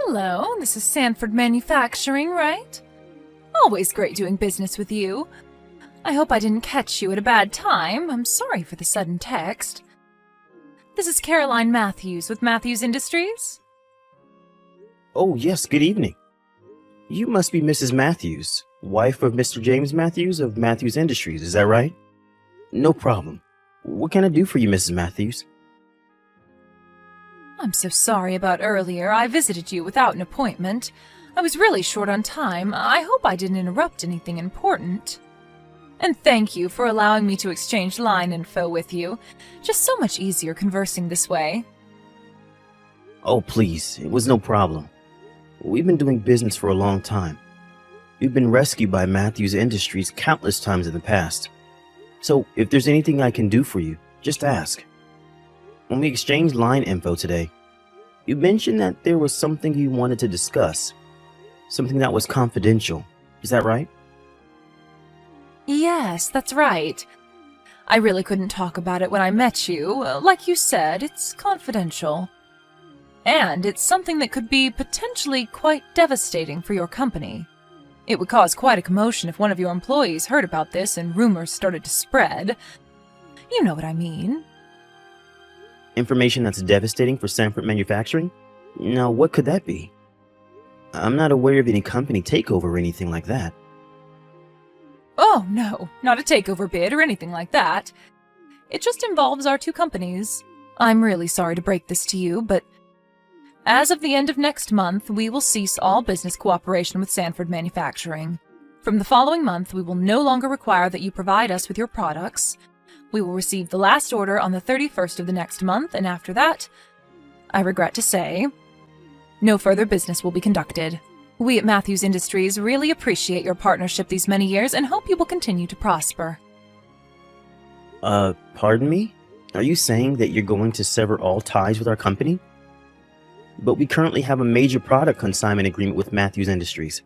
Hello, this is Sanford Manufacturing, right? Always great doing business with you. I hope I didn't catch you at a bad time. I'm sorry for the sudden text. This is Caroline Matthews with Matthews Industries. Oh, yes, good evening. You must be Mrs. Matthews, wife of Mr. James Matthews of Matthews Industries, is that right? No problem. What can I do for you, Mrs. Matthews? I'm so sorry about earlier. I visited you without an appointment. I was really short on time. I hope I didn't interrupt anything important. And thank you for allowing me to exchange line info with you. Just so much easier conversing this way. Oh, please, it was no problem. We've been doing business for a long time. We've been rescued by Matthews Industries countless times in the past. So, if there's anything I can do for you, just ask. When we exchanged line info today, you mentioned that there was something you wanted to discuss. Something that was confidential. Is that right? Yes, that's right. I really couldn't talk about it when I met you. Like you said, it's confidential. And it's something that could be potentially quite devastating for your company. It would cause quite a commotion if one of your employees heard about this and rumors started to spread. You know what I mean. Information that's devastating for Sanford Manufacturing? Now, what could that be? I'm not aware of any company takeover or anything like that. Oh, no, not a takeover bid or anything like that. It just involves our two companies. I'm really sorry to break this to you, but as of the end of next month, we will cease all business cooperation with Sanford Manufacturing. From the following month, we will no longer require that you provide us with your products. We will receive the last order on the 31st of the next month, and after that, I regret to say, no further business will be conducted. We at Matthews Industries really appreciate your partnership these many years and hope you will continue to prosper. Pardon me? Are you saying that you're going to sever all ties with our company? But we currently have a major product consignment agreement with Matthews Industries.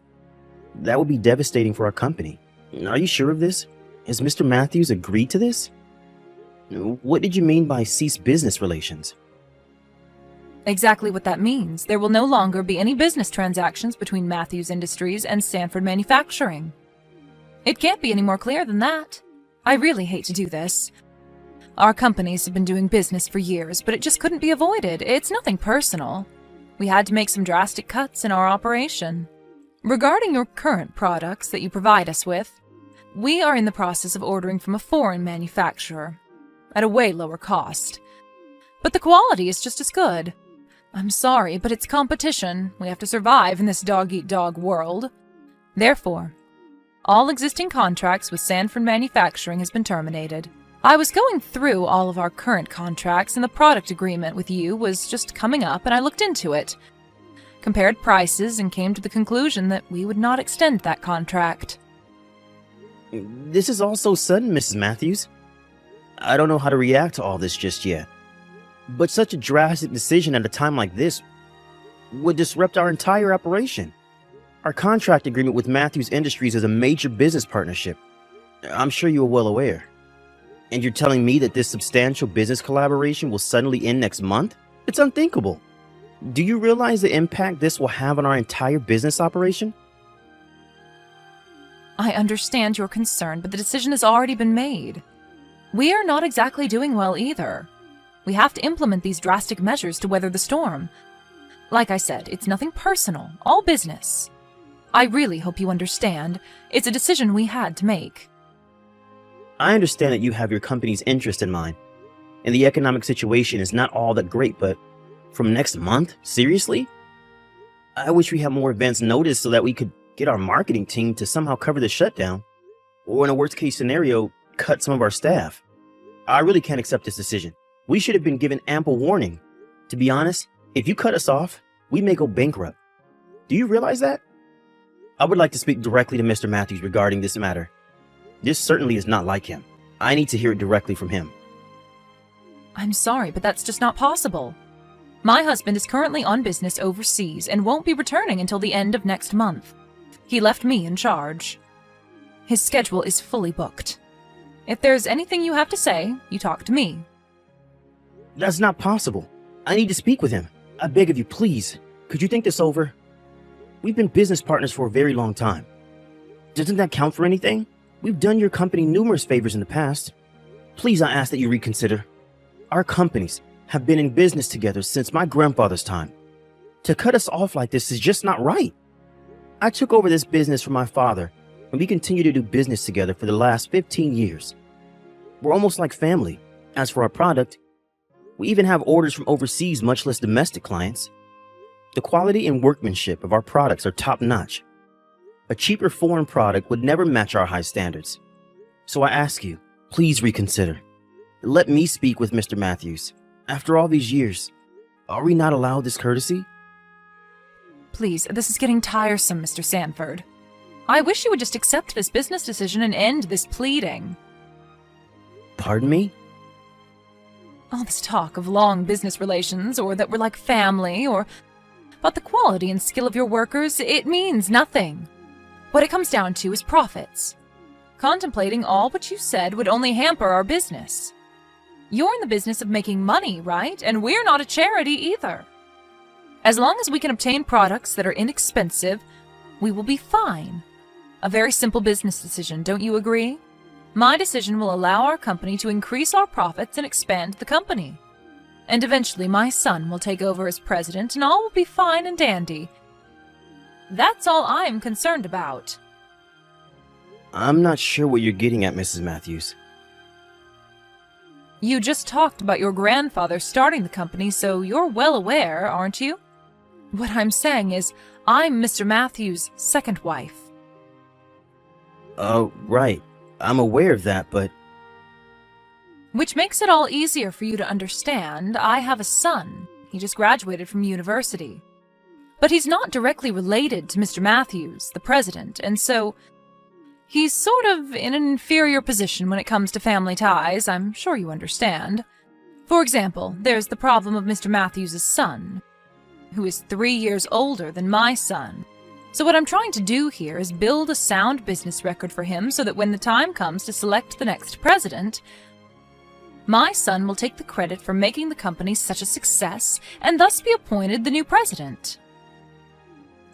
That would be devastating for our company. Are you sure of this? Has Mr. Matthews agreed to this? What did you mean by cease business relations? Exactly what that means. There will no longer be any business transactions between Matthews Industries and Sanford Manufacturing. It can't be any more clear than that. I really hate to do this. Our companies have been doing business for years, but it just couldn't be avoided. It's nothing personal. We had to make some drastic cuts in our operation. Regarding your current products that you provide us with, we are in the process of ordering from a foreign manufacturer at a way lower cost. But the quality is just as good. I'm sorry, but it's competition. We have to survive in this dog-eat-dog world. Therefore, all existing contracts with Sanford Manufacturing has been terminated. I was going through all of our current contracts, and the product agreement with you was just coming up, and I looked into it, compared prices, and came to the conclusion that we would not extend that contract. This is all so sudden, Mrs. Matthews. I don't know how to react to all this just yet. But such a drastic decision at a time like this would disrupt our entire operation. Our contract agreement with Matthews Industries is a major business partnership. I'm sure you are well aware. And you're telling me that this substantial business collaboration will suddenly end next month? It's unthinkable. Do you realize the impact this will have on our entire business operation? I understand your concern, but the decision has already been made. We are not exactly doing well either. We have to implement these drastic measures to weather the storm. Like I said, it's nothing personal, all business. I really hope you understand. It's a decision we had to make. I understand that you have your company's interest in mind, and the economic situation is not all that great, but from next month? Seriously? I wish we had more advance notice so that we could get our marketing team to somehow cover the shutdown, or in a worst case scenario, cut some of our staff. I really can't accept this decision. We should have been given ample warning. To be honest, if you cut us off, we may go bankrupt. Do you realize that? I would like to speak directly to Mr. Matthews regarding this matter. This certainly is not like him. I need to hear it directly from him. I'm sorry, but that's just not possible. My husband is currently on business overseas and won't be returning until the end of next month. He left me in charge. His schedule is fully booked. If there's anything you have to say, you talk to me. That's not possible. I need to speak with him. I beg of you, please. could you think this over? We've been business partners for a very long time. Doesn't that count for anything? We've done your company numerous favors in the past. Please, I ask that you reconsider. Our companies have been in business together since my grandfather's time. To cut us off like this is just not right. I took over this business from my father, and we continue to do business together for the last 15 years. We're almost like family. As for our product, we even have orders from overseas, much less domestic clients. The quality and workmanship of our products are top-notch. A cheaper foreign product would never match our high standards. So I ask you, please reconsider. Let me speak with Mr. Matthews. After all these years, are we not allowed this courtesy? Please, this is getting tiresome, Mr. Sanford. I wish you would just accept this business decision and end this pleading. Pardon me? All this talk of long business relations, or that we're like family, or about the quality and skill of your workers, it means nothing. What it comes down to is profits. Contemplating all what you said would only hamper our business. You're in the business of making money, right? And we're not a charity either. As long as we can obtain products that are inexpensive, we will be fine. A very simple business decision, don't you agree? My decision will allow our company to increase our profits and expand the company. And eventually my son will take over as president and all will be fine and dandy. That's all I'm concerned about. I'm not sure what you're getting at, Mrs. Matthews. You just talked about your grandfather starting the company, so you're well aware, aren't you? What I'm saying is, I'm Mr. Matthews' second wife. Right. I'm aware of that, but... Which makes it all easier for you to understand. I have a son. He just graduated from university. But he's not directly related to Mr. Matthews, the president, and so he's sort of in an inferior position when it comes to family ties, I'm sure you understand. For example, there's the problem of Mr. Matthews' son, who is 3 years older than my son. So what I'm trying to do here is build a sound business record for him so that when the time comes to select the next president, my son will take the credit for making the company such a success and thus be appointed the new president.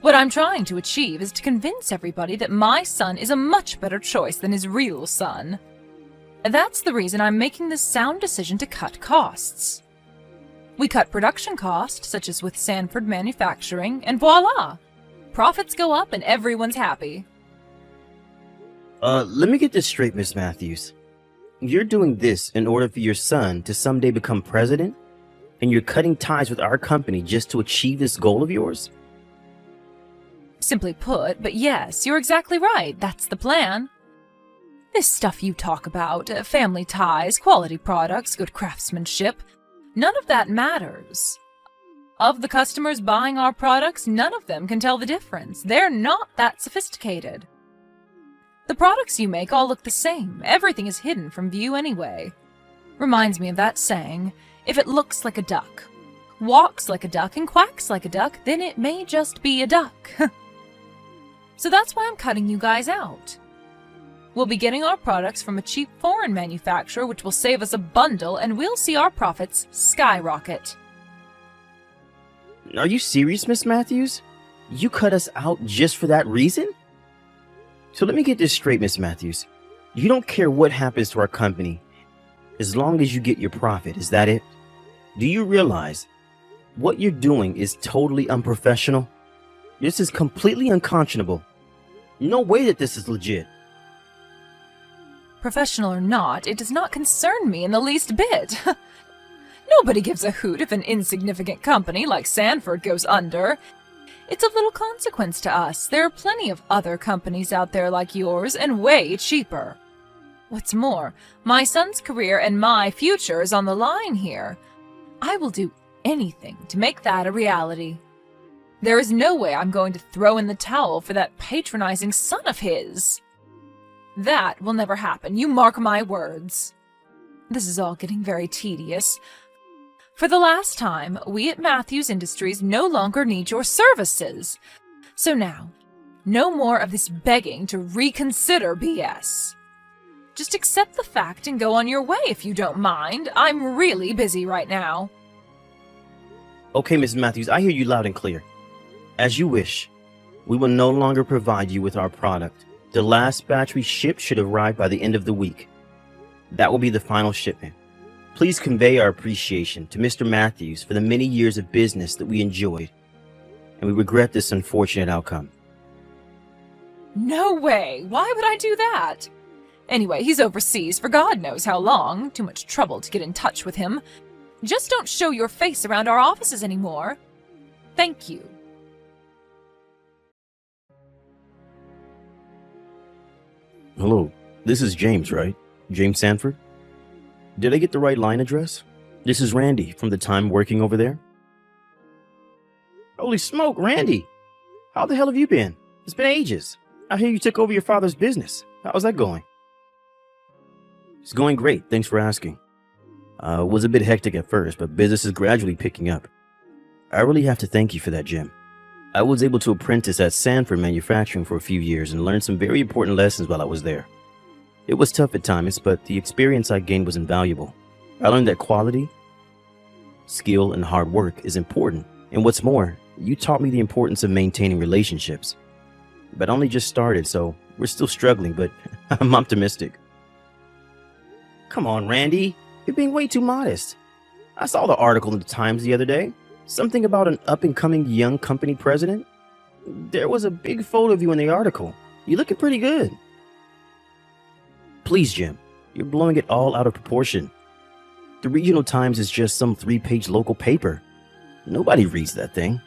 What I'm trying to achieve is to convince everybody that my son is a much better choice than his real son. That's the reason I'm making this sound decision to cut costs. We cut production costs, such as with Sanford Manufacturing, and voila! Profits go up and everyone's happy. Let me get this straight, Miss Matthews. You're doing this in order for your son to someday become president? And you're cutting ties with our company just to achieve this goal of yours? Simply put, but yes, you're exactly right. That's the plan. This stuff you talk about, family ties, quality products, good craftsmanship, none of that matters. Of the customers buying our products, none of them can tell the difference. They're not that sophisticated. The products you make all look the same. Everything is hidden from view anyway. Reminds me of that saying, if it looks like a duck, walks like a duck, and quacks like a duck, then it may just be a duck. So that's why I'm cutting you guys out. We'll be getting our products from a cheap foreign manufacturer, which will save us a bundle, and we'll see our profits skyrocket. Are you serious, Miss Matthews? You cut us out just for that reason? So let me get this straight, Miss Matthews. You don't care what happens to our company, as long as you get your profit, is that it? Do you realize what you're doing is totally unprofessional? This is completely unconscionable. No way that this is legit. Professional or not, it does not concern me in the least bit. Nobody gives a hoot if an insignificant company like Sanford goes under. It's of little consequence to us. There are plenty of other companies out there like yours, and way cheaper. What's more, my son's career and my future is on the line here. I will do anything to make that a reality. There is no way I'm going to throw in the towel for that patronizing son of his. That will never happen, you mark my words. This is all getting very tedious. For the last time, we at Matthews Industries no longer need your services. So now, no more of this begging to reconsider BS. Just accept the fact and go on your way if you don't mind. I'm really busy right now. Okay, Mrs. Matthews, I hear you loud and clear. As you wish. We will no longer provide you with our product. The last batch we ship should arrive by the end of the week. That will be the final shipment. Please convey our appreciation to Mr. Matthews for the many years of business that we enjoyed, and we regret this unfortunate outcome. No way! Why would I do that? Anyway, he's overseas for God knows how long. Too much trouble to get in touch with him. Just don't show your face around our offices anymore. Thank you. Hello, this is James, right? James Sanford? Did I get the right line address? This is Randy from the time working over there. Holy smoke, Randy! How the hell have you been? It's been ages. I hear you took over your father's business. How's that going? It's going great, thanks for asking. It was a bit hectic at first, but business is gradually picking up. I really have to thank you for that, Jim. I was able to apprentice at Sanford Manufacturing for a few years and learned some very important lessons while I was there. It was tough at times, but the experience I gained was invaluable. I learned that quality, skill, and hard work is important. And what's more, you taught me the importance of maintaining relationships. But I only just started, so we're still struggling, but I'm optimistic. Come on, Randy. You're being way too modest. I saw the article in the Times the other day. Something about an up-and-coming young company president. There was a big photo of you in the article. You're looking pretty good. Please, Jim. You're blowing it all out of proportion. The Regional Times is just some 3-page local paper. Nobody reads that thing.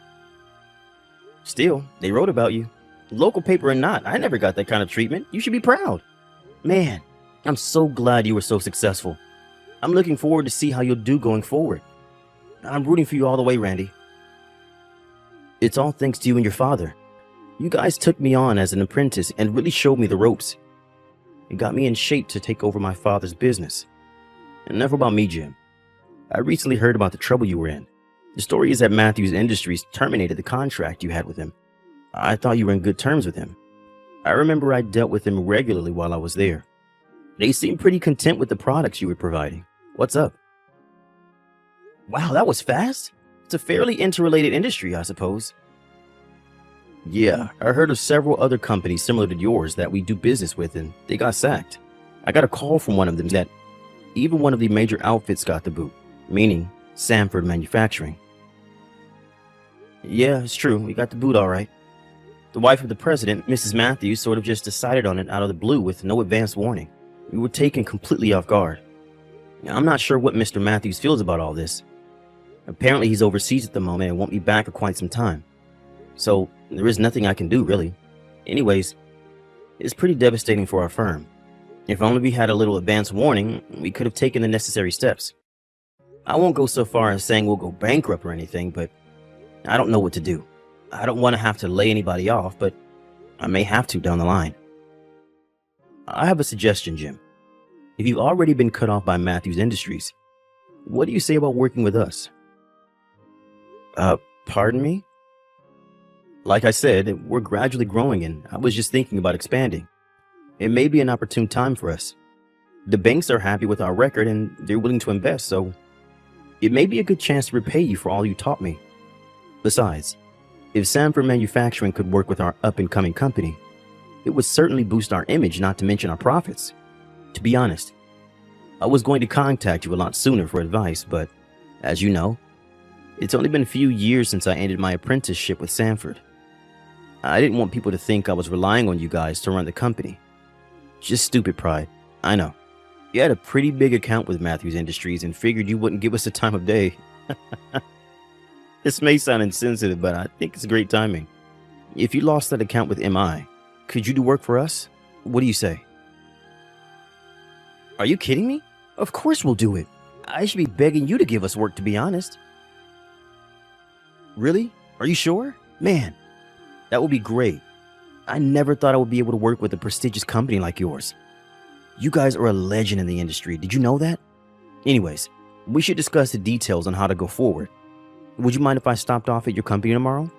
Still, they wrote about you. Local paper or not, I never got that kind of treatment. You should be proud. Man, I'm so glad you were so successful. I'm looking forward to see how you'll do going forward. I'm rooting for you all the way, Randy. It's all thanks to you and your father. You guys took me on as an apprentice and really showed me the ropes. It got me in shape to take over my father's business. Enough about me, Jim. I recently heard about the trouble you were in. The story is that Matthews Industries terminated the contract you had with him. I thought you were in good terms with him. I remember I dealt with him regularly while I was there. They seemed pretty content with the products you were providing. What's up? Wow, that was fast. It's a fairly interrelated industry, I suppose. Yeah, I heard of several other companies similar to yours that we do business with and they got sacked. I got a call from one of them that even one of the major outfits got the boot, meaning Sanford Manufacturing. Yeah, it's true, we got the boot all right. The wife of the president, Mrs. Matthews, sort of just decided on it out of the blue with no advance warning. We were taken completely off guard. Now, I'm not sure what Mr. Matthews feels about all this. Apparently he's overseas at the moment and won't be back for quite some time. So there is nothing I can do, really. Anyways, it's pretty devastating for our firm. If only we had a little advance warning, we could have taken the necessary steps. I won't go so far as saying we'll go bankrupt or anything, but I don't know what to do. I don't want to have to lay anybody off, but I may have to down the line. I have a suggestion, Jim. If you've already been cut off by Matthews Industries, what do you say about working with us? Pardon me? Like I said, we're gradually growing and I was just thinking about expanding. It may be an opportune time for us. The banks are happy with our record and they're willing to invest, so it may be a good chance to repay you for all you taught me. Besides, if Sanford Manufacturing could work with our up-and-coming company, it would certainly boost our image, not to mention our profits. To be honest, I was going to contact you a lot sooner for advice, but as you know, it's only been a few years since I ended my apprenticeship with Sanford. I didn't want people to think I was relying on you guys to run the company. Just stupid pride, I know. You had a pretty big account with Matthews Industries and figured you wouldn't give us the time of day. This may sound insensitive, but I think it's great timing. If you lost that account with MI, could you do work for us? What do you say? Are you kidding me? Of course we'll do it. I should be begging you to give us work, to be honest. Really? Are you sure? Man, that would be great. I never thought I would be able to work with a prestigious company like yours. You guys are a legend in the industry. Did you know that? Anyways, we should discuss the details on how to go forward. Would you mind if I stopped off at your company tomorrow?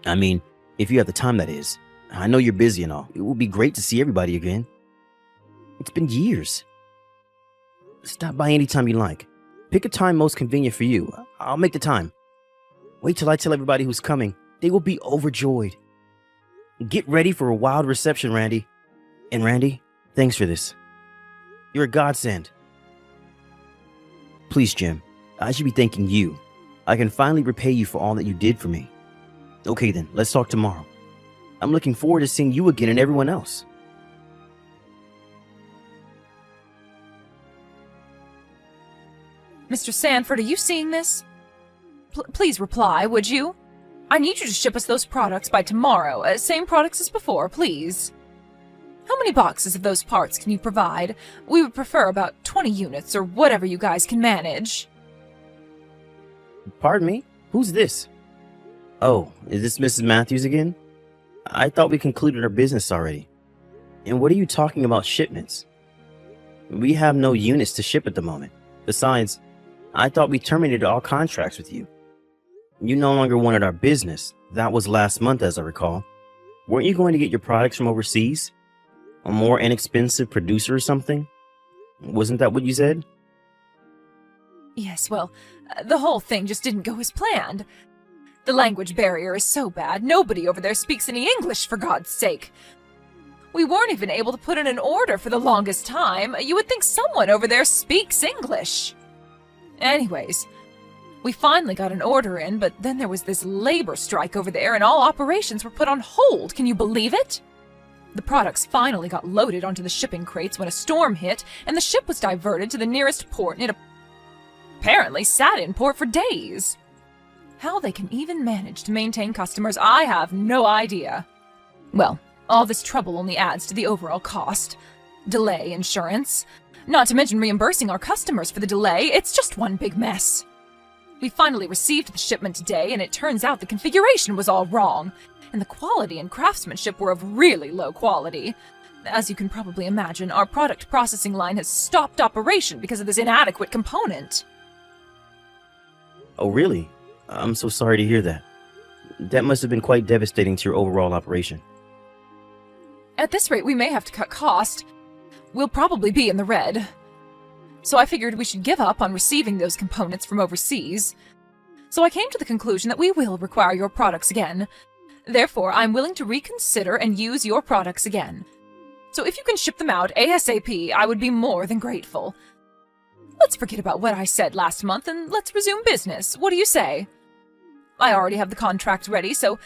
I mean, if you have the time, that is. I know you're busy and all. It would be great to see everybody again. It's been years. Stop by anytime you like. Pick a time most convenient for you. I'll make the time. Wait till I tell everybody who's coming. They will be overjoyed. Get ready for a wild reception, Randy. And Randy, thanks for this. You're a godsend. Please, Jim, I should be thanking you. I can finally repay you for all that you did for me. Okay then, let's talk tomorrow. I'm looking forward to seeing you again and everyone else. Mr. Sanford, are you seeing this? Please reply, would you? I need you to ship us those products by tomorrow. Same products as before, please. How many boxes of those parts can you provide? We would prefer about 20 units or whatever you guys can manage. Pardon me? Who's this? Oh, is this Mrs. Matthews again? I thought we concluded our business already. And what are you talking about shipments? We have no units to ship at the moment. Besides, I thought we terminated all contracts with you. You no longer wanted our business. That was last month, as I recall. Weren't you going to get your products from overseas? A more inexpensive producer or something? Wasn't that what you said? Yes, well, the whole thing just didn't go as planned. The language barrier is so bad, nobody over there speaks any English, for God's sake. We weren't even able to put in an order for the longest time. You would think someone over there speaks English. Anyways, we finally got an order in, but then there was this labor strike over there and all operations were put on hold. Can you believe it? The products finally got loaded onto the shipping crates when a storm hit, and the ship was diverted to the nearest port, and it apparently sat in port for days. How they can even manage to maintain customers, I have no idea. Well, all this trouble only adds to the overall cost. Delay insurance. Not to mention reimbursing our customers for the delay, it's just one big mess. We finally received the shipment today, and it turns out the configuration was all wrong, and the quality and craftsmanship were of really low quality. As you can probably imagine, our product processing line has stopped operation because of this inadequate component. Oh, really? I'm so sorry to hear that. That must have been quite devastating to your overall operation. At this rate, we may have to cut cost. We'll probably be in the red. So I figured we should give up on receiving those components from overseas. So I came to the conclusion that we will require your products again. Therefore, I'm willing to reconsider and use your products again. So if you can ship them out ASAP, I would be more than grateful. Let's forget about what I said last month and let's resume business. What do you say? I already have the contract ready, so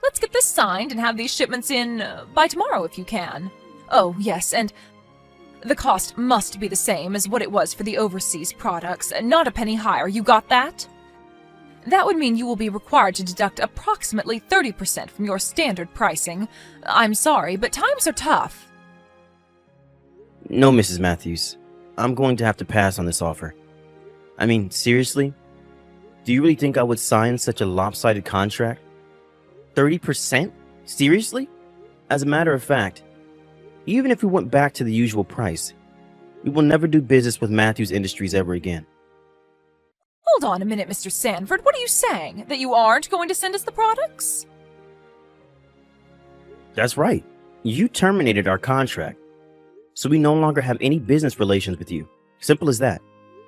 let's get this signed and have these shipments in by tomorrow if you can. Oh, yes, and the cost must be the same as what it was for the overseas products, not a penny higher. You got that? That would mean you will be required to deduct approximately 30% from your standard pricing. I'm sorry, but times are tough. No, Mrs. Matthews. I'm going to have to pass on this offer. I mean, seriously? Do you really think I would sign such a lopsided contract? 30%? Seriously? As a matter of fact, even if we went back to the usual price, we will never do business with Matthews Industries ever again. Hold on a minute, Mr. Sanford. What are you saying? That you aren't going to send us the products? That's right. You terminated our contract, so we no longer have any business relations with you. Simple as that.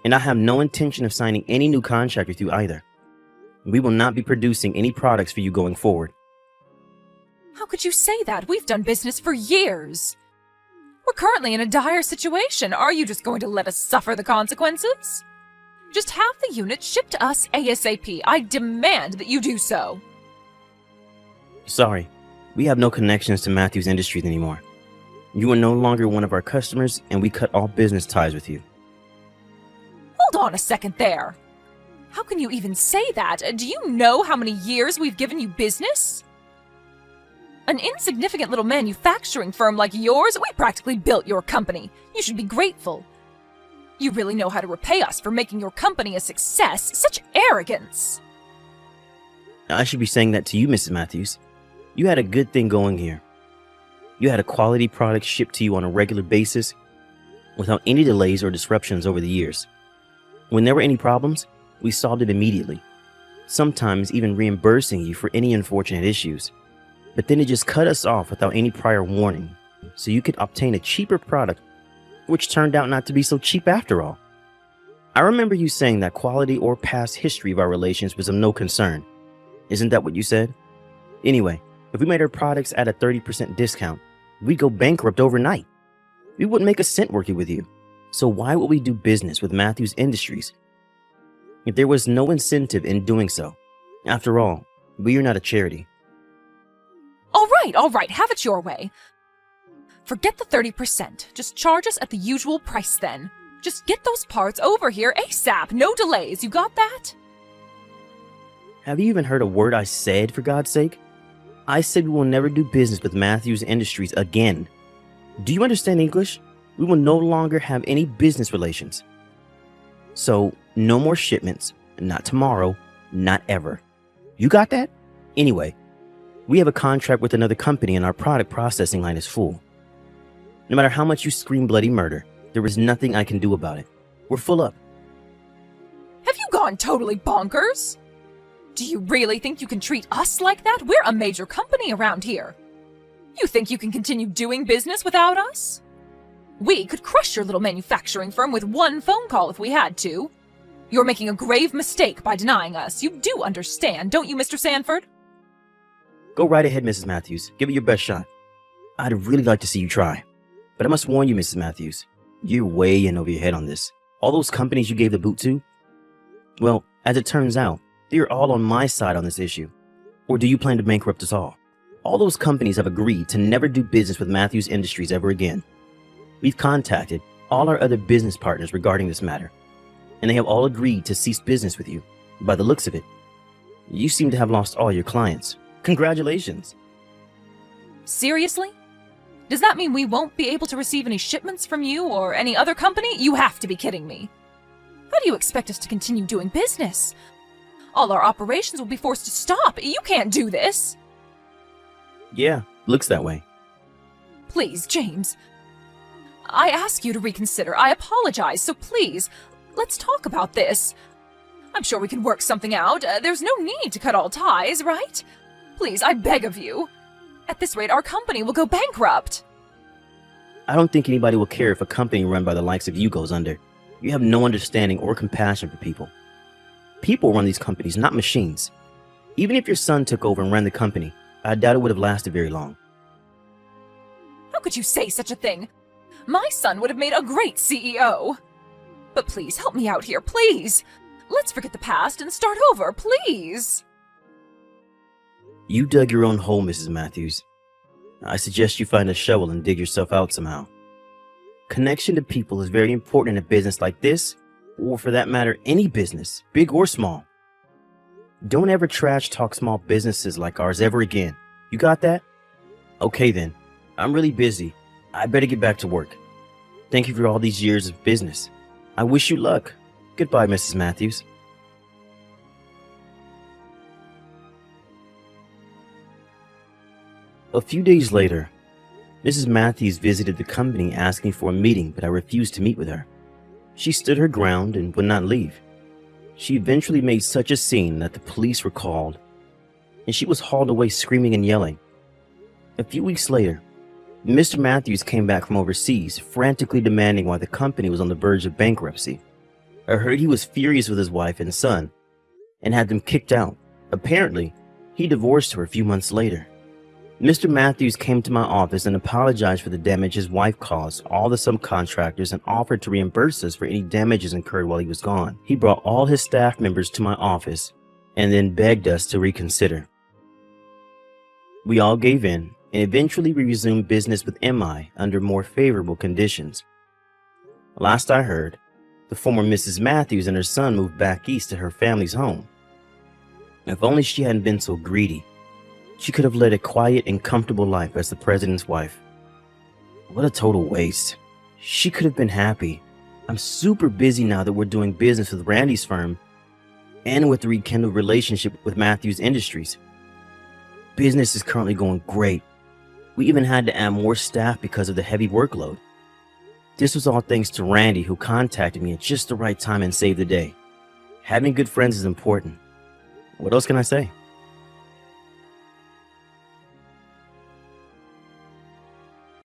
And I have no intention of signing any new contract with you either. We will not be producing any products for you going forward. How could you say that? We've done business for years. We're currently in a dire situation. Are you just going to let us suffer the consequences? Just have the unit shipped to us ASAP. I demand that you do so. Sorry, we have no connections to Matthews Industries anymore. You are no longer one of our customers, and we cut all business ties with you. Hold on a second there. How can you even say that? Do you know how many years we've given you business? An insignificant little manufacturing firm like yours, we practically built your company. You should be grateful. You really know how to repay us for making your company a success. Such arrogance. I should be saying that to you, Mrs. Matthews. You had a good thing going here. You had a quality product shipped to you on a regular basis without any delays or disruptions over the years. When there were any problems, we solved it immediately, sometimes even reimbursing you for any unfortunate issues. But then it just cut us off without any prior warning, so you could obtain a cheaper product, which turned out not to be so cheap after all. I remember you saying that quality or past history of our relations was of no concern. Isn't that what you said? Anyway, if we made our products at a 30% discount, we'd go bankrupt overnight. We wouldn't make a cent working with you. So why would we do business with Matthews Industries if there was no incentive in doing so? After all, we are not a charity. All right, have it your way. Forget the 30%. Just charge us at the usual price then. Just get those parts over here ASAP, no delays, you got that? Have you even heard a word I said, for God's sake? I said we will never do business with Matthews Industries again. Do you understand English? We will no longer have any business relations. So, no more shipments, not tomorrow, not ever. You got that? Anyway, we have a contract with another company and our product processing line is full. No matter how much you scream bloody murder, there is nothing I can do about it. We're full up. Have you gone totally bonkers? Do you really think you can treat us like that? We're a major company around here. You think you can continue doing business without us? We could crush your little manufacturing firm with one phone call if we had to. You're making a grave mistake by denying us. You do understand, don't you, Mr. Sanford? Go right ahead, Mrs. Matthews. Give it your best shot. I'd really like to see you try. But I must warn you, Mrs. Matthews, you're way in over your head on this. All those companies you gave the boot to? Well, as it turns out, they're all on my side on this issue. Or do you plan to bankrupt us all? All those companies have agreed to never do business with Matthews Industries ever again. We've contacted all our other business partners regarding this matter, and they have all agreed to cease business with you. By the looks of it, you seem to have lost all your clients. Congratulations. Seriously? Does that mean we won't be able to receive any shipments from you or any other company? You have to be kidding me. How do you expect us to continue doing business? All our operations will be forced to stop. You can't do this. Yeah, looks that way. Please, James. I ask you to reconsider. I apologize, so please, let's talk about this. I'm sure we can work something out. There's no need to cut all ties, right? Please, I beg of you. At this rate, our company will go bankrupt. I don't think anybody will care if a company run by the likes of you goes under. You have no understanding or compassion for people. People run these companies, not machines. Even if your son took over and ran the company, I doubt it would have lasted very long. How could you say such a thing? My son would have made a great CEO. But please, help me out here, please. Let's forget the past and start over, please. You dug your own hole, Mrs. Matthews. I suggest you find a shovel and dig yourself out somehow. Connection to people is very important in a business like this, or for that matter, any business, big or small. Don't ever trash talk small businesses like ours ever again. You got that? Okay then. I'm really busy. I better get back to work. Thank you for all these years of business. I wish you luck. Goodbye, Mrs. Matthews. A few days later, Mrs. Matthews visited the company asking for a meeting, but I refused to meet with her. She stood her ground and would not leave. She eventually made such a scene that the police were called, and she was hauled away screaming and yelling. A few weeks later, Mr. Matthews came back from overseas, frantically demanding why the company was on the verge of bankruptcy. I heard he was furious with his wife and son, and had them kicked out. Apparently, he divorced her a few months later. Mr. Matthews came to my office and apologized for the damage his wife caused all the subcontractors and offered to reimburse us for any damages incurred while he was gone. He brought all his staff members to my office and then begged us to reconsider. We all gave in, and eventually we resumed business with MI under more favorable conditions. Last I heard, the former Mrs. Matthews and her son moved back east to her family's home. If only she hadn't been so greedy. She could have led a quiet and comfortable life as the president's wife. What a total waste. She could have been happy. I'm super busy now that we're doing business with Randy's firm and with the rekindled relationship with Matthews Industries. Business is currently going great. We even had to add more staff because of the heavy workload. This was all thanks to Randy, who contacted me at just the right time and saved the day. Having good friends is important. What else can I say?